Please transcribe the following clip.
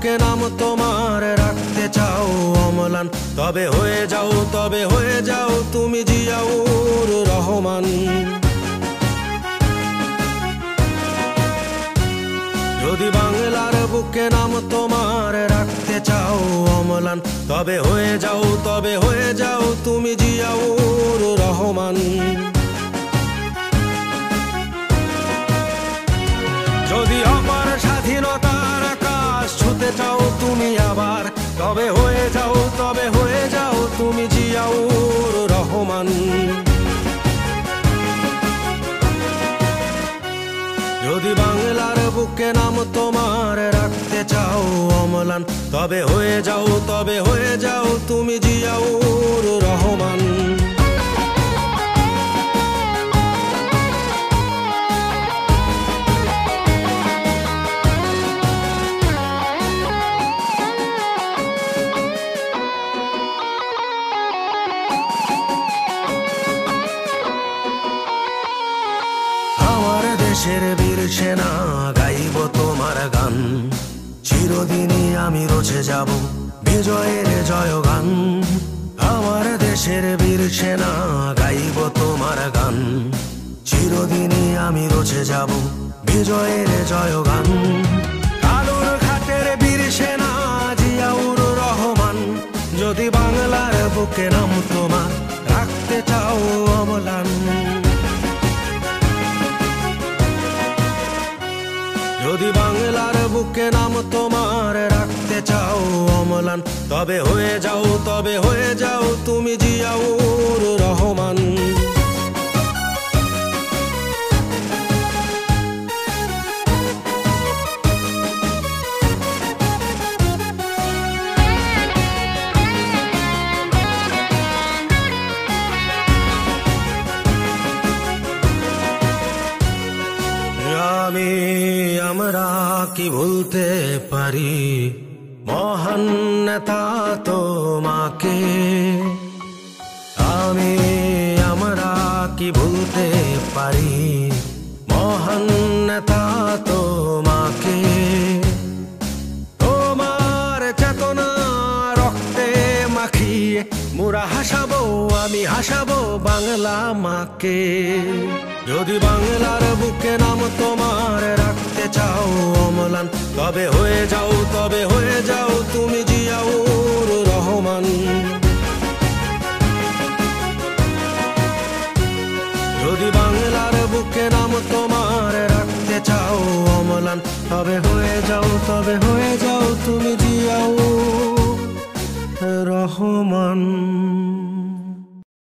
বুকে নাম তোমার রাখতে চাও অম্লান, তবে হয়ে যাও তুমি জিয়াউর রহমান। যদি বাংলার বুকে নাম তোমার রাখতে চাও অম্লান, তবে হয়ে যাও তুমি জিয়াউর রহমান। যদি অপার স্বাধীনতার আকাশ ছুতে চাও তুমি আবার, তবে হয়ে যাও তুমি জিয়াউর রহমান। যদি বাংলার বুকে নাম তোমার রাখতে চাও অম্লান, তবে হয়ে যাও তুমি জিয়াউর রহমান। দেশের বীর সেনা গাইব তোমার গান, চিরদিনই আমি রচে যাব বিজয়ের জয়গান। আমার দেশের বীর সেনা গাইব তোমার গান, চিরদিনই আমি রচে যাব বিজয়ের জয়গান। কালুর ঘাটের বীর সেনা জিয়াউর রহমান, যদি বাংলার বুকে নাম তোমার রাখতে চাও অম্লান। যদি বাংলার বুকে নাম তোমার রাখতে চাও অম্লান, তবে হয়ে যাও তুমি জিয়াউর রহমান। আমরা কি ভুলতে পারি মহান নেতা তোমাকে, আমরা কি ভুলতে পারি মহান নেতা তোমাকে। তোমার চেতনা রক্তে মাখিয়ে মোরা হাসাবো, আমি হাসাবো বাংলা মাকে। যদি বাংলার বুকে নাম তোমার রাখতে চাও অম্লান, তবে হয়ে যাও তুমি জিয়াউর রহমান। যদি বাংলার বুকে নাম তোমার রাখতে চাও অম্লান, তবে হয়ে যাও তুমি জিয়াউর।